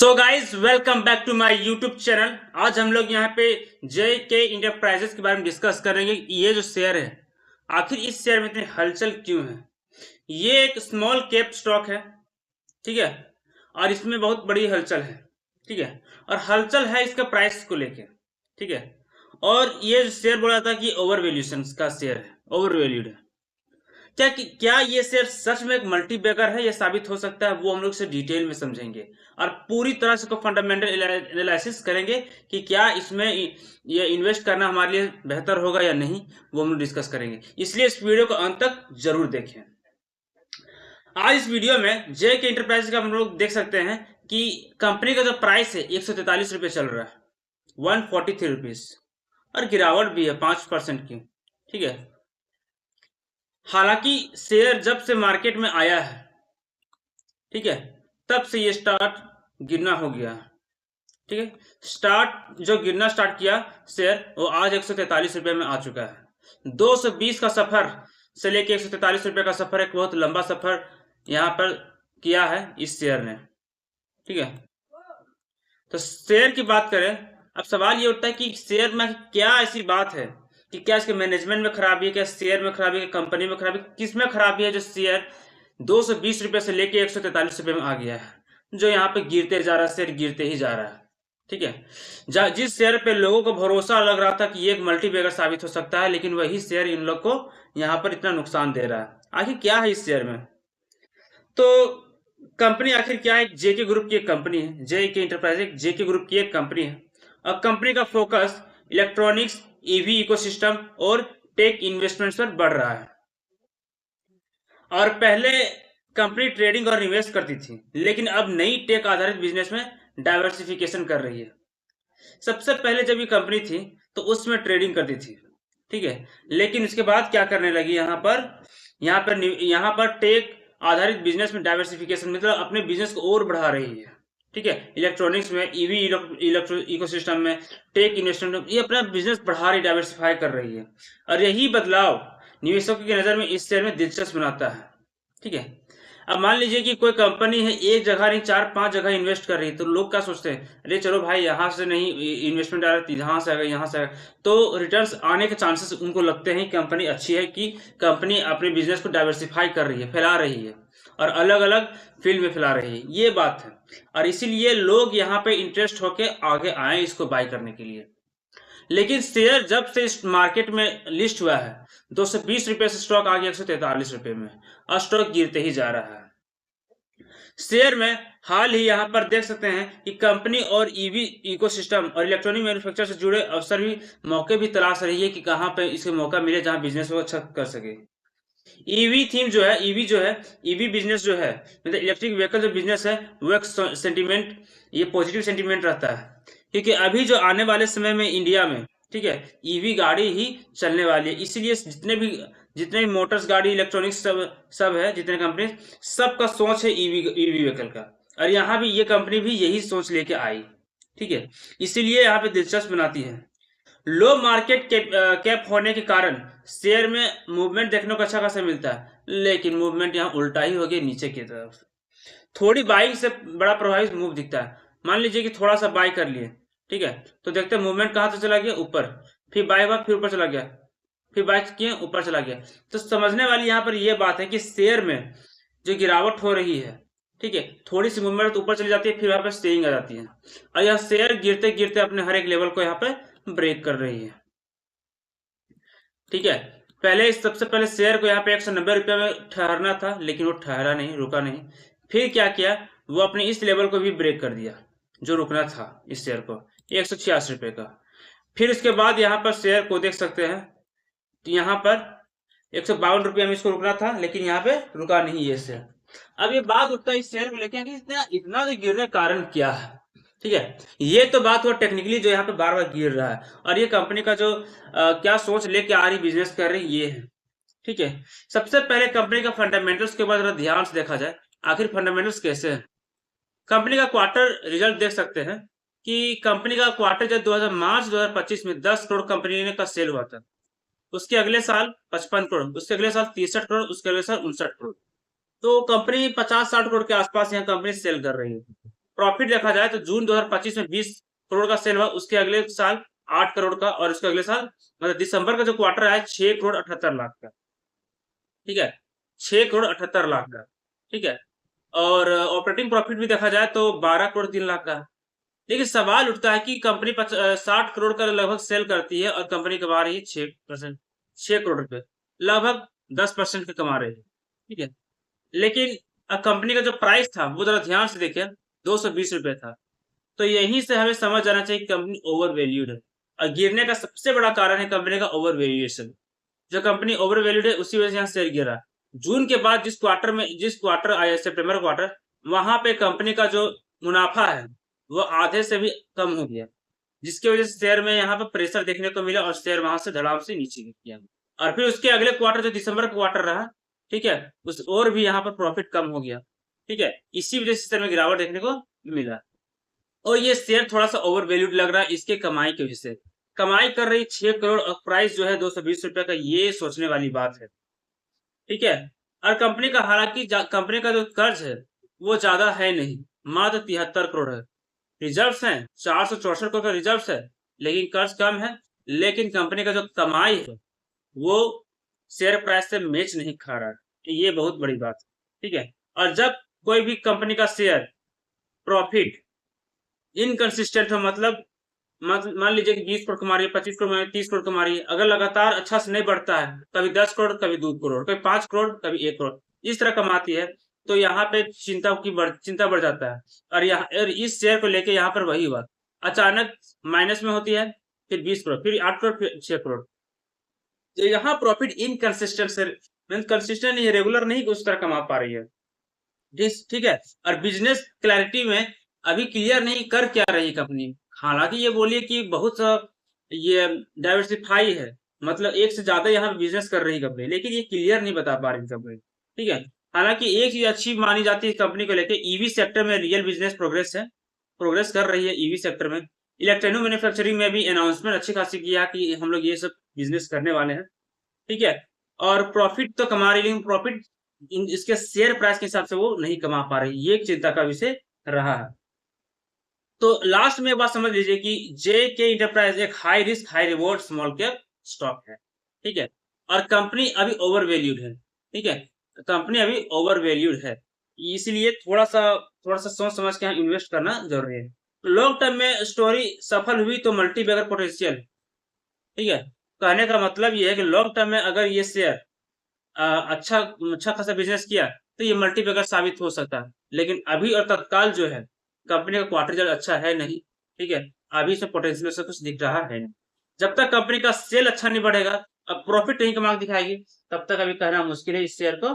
So guys welcome back to my YouTube channel. आज हम लोग यहाँ पे JK इंटरप्राइजेस के बारे में डिस्कस करेंगे। ये जो शेयर है, आखिर इस शेयर में इतनी हलचल क्यों है। ये एक स्मॉल कैप स्टॉक है, ठीक है, और इसमें बहुत बड़ी हलचल है, ठीक है, और हलचल है इसका प्राइस को लेके, ठीक है। और ये जो शेयर बोला था कि ओवर वैल्यूएशन का शेयर है, ओवर वैल्यूड है। क्या ये शेयर सच में एक मल्टी बैगर है, ये साबित हो सकता है, वो हम लोग से डिटेल में समझेंगे और पूरी तरह से फंडामेंटल एनालिसिस करेंगे कि क्या इसमें ये इन्वेस्ट करना हमारे लिए बेहतर होगा या नहीं, वो हम लोग डिस्कस करेंगे। इसलिए इस वीडियो को अंत तक जरूर देखें। आज इस वीडियो में JK इंटरप्राइज का हम लोग देख सकते हैं कि कंपनी का जो प्राइस है 143 रुपये चल रहा है, 143 रुपीज, और गिरावट भी है 5% की, ठीक है। हालांकि शेयर जब से मार्केट में आया है, ठीक है, तब से ये स्टार्ट गिरना हो गया, ठीक है। स्टार्ट जो गिरना स्टार्ट किया शेयर, वो आज 143 रुपये में आ चुका है। 220 का सफर से लेके 143 रुपये का सफर, एक बहुत लंबा सफर यहाँ पर किया है इस शेयर ने, ठीक है। तो शेयर की बात करें, अब सवाल ये उठता है कि शेयर में क्या ऐसी बात है कि क्या इसके मैनेजमेंट में खराबी है, क्या शेयर में खराबी है, कंपनी में खराबी, किस में खराबी है जो शेयर 220 रुपये से लेके 143 रुपये में आ गया है, जो यहाँ पे गिरते जा रहा है, शेयर गिरते ही जा रहा है, ठीक है। जिस शेयर पे लोगों को भरोसा लग रहा था कि ये एक मल्टी बैगर साबित हो सकता है, लेकिन वही शेयर इन लोग को यहाँ पर इतना नुकसान दे रहा है। आखिर क्या है इस शेयर में? तो कंपनी आखिर क्या है? JK ग्रुप की एक कंपनी है, JK इंटरप्राइज एक JK ग्रुप की एक कंपनी है। और कंपनी का फोकस इलेक्ट्रॉनिक्स, EV इकोसिस्टम और टेक इन्वेस्टमेंट्स पर बढ़ रहा है। और पहले कंपनी ट्रेडिंग और निवेश करती थी, लेकिन अब नई टेक आधारित बिजनेस में डाइवर्सिफिकेशन कर रही है। सबसे पहले जब ये कंपनी थी तो उसमें ट्रेडिंग करती थी, ठीक है, लेकिन उसके बाद क्या करने लगी, यहाँ पर टेक आधारित बिजनेस में डाइवर्सिफिकेशन, मतलब अपने बिजनेस को और बढ़ा रही है, ठीक है। इलेक्ट्रॉनिक्स में, EV इकोसिस्टम में, टेक इन्वेस्टमेंट में, ये अपना बिजनेस बढ़ा रही, डाइवर्सिफाई कर रही है। और यही बदलाव निवेशकों की नजर में इस शेयर में दिलचस्प बनाता है, ठीक है। अब मान लीजिए कि कोई कंपनी है, एक जगह नहीं 4-5 जगह इन्वेस्ट कर रही है, तो लोग क्या सोचते हैं, अरे चलो भाई यहाँ से नहीं इन्वेस्टमेंट आ रही, यहाँ से आएगा, यहाँ से आएगा, तो रिटर्न्स आने के चांसेस उनको लगते हैं कंपनी अच्छी है, कि कंपनी अपने बिजनेस को डाइवर्सिफाई कर रही है, फैला रही है और अलग अलग फील्ड में फैला रही है, ये बात है। और इसीलिए लोग यहाँ पे इंटरेस्ट होके आगे आए इसको बाय करने के लिए। लेकिन शेयर जब से इस मार्केट में लिस्ट हुआ है, 220 रुपये से स्टॉक आ गया 143 रुपये में, और स्टॉक गिरते ही जा रहा है। शेयर में हाल ही यहाँ पर देख सकते हैं कि कंपनी और EV इकोसिस्टम और इलेक्ट्रॉनिक मैन्युफैक्चर से जुड़े अवसर भी, मौके भी तलाश रही है कि कहाँ पे इसके मौका मिले जहाँ बिजनेस वो अच्छा कर सके। EV थीम जो है, EV बिजनेस जो है, मतलब इलेक्ट्रिक व्हीकल जो बिजनेस है, वो एक सेंटीमेंट, ये पॉजिटिव सेंटीमेंट रहता है, क्योंकि अभी जो आने वाले समय में इंडिया में, ठीक है, EV गाड़ी ही चलने वाली है। इसीलिए जितने भी मोटर्स गाड़ी, इलेक्ट्रॉनिक्स सब है, जितने कंपनी, सबका सोच है EV व्हीकल का। और यहाँ भी ये कंपनी भी यही सोच लेके आई, ठीक है, इसीलिए यहाँ पे दिलचस्प बनाती है। लो मार्केट कैप होने के कारण शेयर में मूवमेंट देखने को अच्छा खासा मिलता है, लेकिन मूवमेंट यहाँ उल्टा ही हो गया, नीचे की तरफ। थोड़ी बाइंग से बड़ा प्रभावित मूव दिखता है। मान लीजिए कि थोड़ा सा बाय कर लिए, ठीक है, तो देखते हैं मूवमेंट कहाँ से चला गया, ऊपर, फिर बाय हुआ, फिर ऊपर चला गया, फिर बाय किए, ऊपर चला गया। तो समझने वाली यहाँ पर यह बात है कि शेयर में जो गिरावट हो रही है, ठीक है, थोड़ी सी मूवमेंट ऊपर चली जाती है, फिर वहां पर स्टेइंग आ जाती है, और यह शेयर गिरते गिरते अपने हर एक लेवल को यहाँ पे ब्रेक कर रही है, ठीक है। सबसे पहले शेयर को यहाँ पे 190 रुपये में ठहरना था, लेकिन वो ठहरा नहीं, रुका नहीं। फिर क्या किया, वो अपने इस लेवल को भी ब्रेक कर दिया जो रुकना था इस शेयर को, 186 रुपये का। फिर इसके बाद यहाँ पर शेयर को देख सकते हैं, तो यहाँ पर 152 रुपये में इसको रुकना था, लेकिन यहाँ पे रुका नहीं ये शेयर। अब ये बात उठता है इस शेयर को लेकर कि इतना जो गिरने का कारण क्या है, ठीक है। ये तो बात हुआ टेक्निकली जो यहाँ पे बार बार गिर रहा है, और ये कंपनी का जो क्या सोच लेके आ रही, बिजनेस कर रही, ये है, ठीक है। सबसे पहले कंपनी का फंडामेंटल्स के बाद ध्यान से देखा जाए, आखिर फंडामेंटल्स कैसे है। कंपनी का क्वार्टर रिजल्ट देख सकते हैं कि कंपनी का क्वार्टर जब मार्च 2025 में 10 करोड़ कंपनी ने का सेल हुआ था, उसके अगले साल 55 करोड़, उसके अगले साल 63 करोड़, उसके अगले साल 59 करोड़। तो कंपनी 50-60 करोड़ के आसपास यहाँ कंपनी सेल कर रही है। प्रॉफिट देखा जाए तो जून 2025 में 20 करोड़ का सेल हुआ, उसके अगले साल 8 करोड़ का, और उसके अगले साल मतलब दिसंबर का जो क्वार्टर आया 6 करोड़ 78 लाख का, ठीक है, 6 करोड़ 78 लाख का, ठीक है। और ऑपरेटिंग प्रॉफिट भी देखा जाए तो 12 करोड़ 3 लाख का। लेकिन सवाल उठता है कि कंपनी 60 करोड़ का लगभग सेल करती है और कंपनी कमा रही है 6%, 6 करोड़ रुपए, लगभग 10% का कमा रही है, ठीक है। लेकिन कंपनी का जो प्राइस था वो जरा ध्यान से देखें, 220 रुपए था। तो यहीं से हमें समझ जाना चाहिए कि कंपनी ओवर वैल्यूड है, और गिरने का सबसे बड़ा कारण है कंपनी का ओवर वैल्यूएशन। जो कंपनी ओवर वैल्यूड है उसी वजह से यहाँ शेयर गिरा। जून के बाद जिस क्वार्टर आया, सितंबर क्वार्टर, वहां पे कंपनी का जो मुनाफा है वो आधे से भी कम हो गया, जिसकी वजह से शेयर में यहाँ पर प्रेशर देखने को मिला और शेयर वहां से धड़ाम से नीचे गिर गया। और फिर उसके अगले क्वार्टर जो दिसंबर का क्वार्टर रहा, ठीक है, उस और भी यहाँ पर प्रॉफिट कम हो गया, ठीक है, इसी वजह से शेयर में गिरावट देखने को मिला। और ये शेयर थोड़ा सा ओवर वैल्यूड लग रहा है इसके कमाई की वजह से। कमाई कर रही 6 करोड़ और प्राइस जो है 220 रुपए का, ये सोचने वाली बात है, ठीक है। और कंपनी का हालांकि कंपनी का जो कर्ज है वो ज्यादा है नहीं, मात्र 73 करोड़ है। रिजर्व्स हैं 464 करोड़ का रिजर्व्स है, लेकिन कर्ज कम है। लेकिन कंपनी का जो कमाई है वो शेयर प्राइस से मैच नहीं खा रहा है, ये बहुत बड़ी बात है, ठीक है। और जब कोई भी कंपनी का शेयर प्रॉफिट इनकंसिस्टेंट हो, मतलब मान लीजिए कि 20 करोड़ कमा रही है, 25 करोड़ कमा रही है, 30 करोड़ कमा रही है, अगर लगातार अच्छा से नहीं बढ़ता है, कभी 10 करोड़, कभी 2 करोड़, कभी 5 करोड़, कभी 1 करोड़, इस तरह कमाती है, तो यहाँ पे चिंता बढ़ जाता है। और इस शेयर को लेके यहाँ पर वही हुआ, अचानक माइनस में होती है, फिर 20 करोड़, फिर 8 करोड़, फिर 6 करोड़। तो यहाँ प्रॉफिट इनकंसिस्टेंट से कंसिस्टेंट नहीं है, रेगुलर नहीं उस तरह कमा पा रही है, ठीक है। और बिजनेस क्लैरिटी में अभी क्लियर नहीं कर क्या रही कंपनी। हालांकि ये बोलिए कि बहुत ये डाइवर्सिफाई है, मतलब एक से ज्यादा यहाँ बिजनेस कर रही कंपनी, लेकिन ये क्लियर नहीं बता पा रही कंपनी, ठीक है। हालांकि एक चीज अच्छी मानी जाती है कंपनी को लेकर, ईवी सेक्टर में रियल बिजनेस प्रोग्रेस कर रही है ईवी सेक्टर में। इलेक्ट्रॉनिक मैन्युफैक्चरिंग में भी अनाउंसमेंट अच्छी खासी किया कि हम लोग ये सब बिजनेस करने वाले हैं, ठीक है। और प्रॉफिट तो कमा रही, लेकिन प्रॉफिट इसके शेयर प्राइस के हिसाब से वो नहीं कमा पा रही, ये एक चिंता का विषय रहा है। तो लास्ट में एक बात समझ लीजिए कि JK इंटरप्राइज एक high risk high reward small cap stock है, ठीक है। और कंपनी अभी ओवर वैल्यूड है, ठीक है, कंपनी अभी ओवर वैल्यूड है, इसलिए थोड़ा सा सोच समझ के इन्वेस्ट करना जरूरी है। लॉन्ग टर्म में स्टोरी सफल हुई तो मल्टी बैगर पोटेंशियल, ठीक है। कहने का मतलब ये है कि लॉन्ग टर्म में अगर ये शेयर अच्छा खासा बिजनेस किया तो ये मल्टीपैकर साबित हो सकता है। लेकिन अभी और तत्काल जो है कंपनी का क्वार्टर रिजल्ट अच्छा है नहीं, ठीक है, अभी से पोटेंशियल से कुछ दिख रहा है नहीं। जब तक कंपनी का सेल अच्छा नहीं बढ़ेगा, अब प्रॉफिट नहीं कमा दिखाएगी, तब तक अभी कहना मुश्किल है इस शेयर को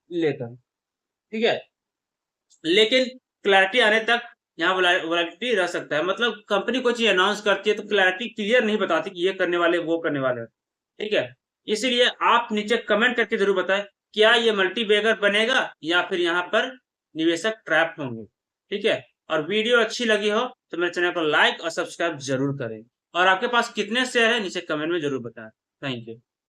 लेकर, ठीक है। लेकिन क्लैरिटी आने तक यहाँ वोलेटिलिटी रह सकता है, मतलब कंपनी कोई चीज अनाउंस करती है तो क्लैरिटी क्लियर नहीं बताती कि ये करने वाले वो करने वाले, ठीक है। इसीलिए आप नीचे कमेंट करके जरूर बताएं, क्या ये मल्टी बैगर बनेगा या फिर यहाँ पर निवेशक ट्रैप होंगे, ठीक है। और वीडियो अच्छी लगी हो तो मेरे चैनल को लाइक और सब्सक्राइब जरूर करें, और आपके पास कितने शेयर है नीचे कमेंट में जरूर बताएं। Thank you.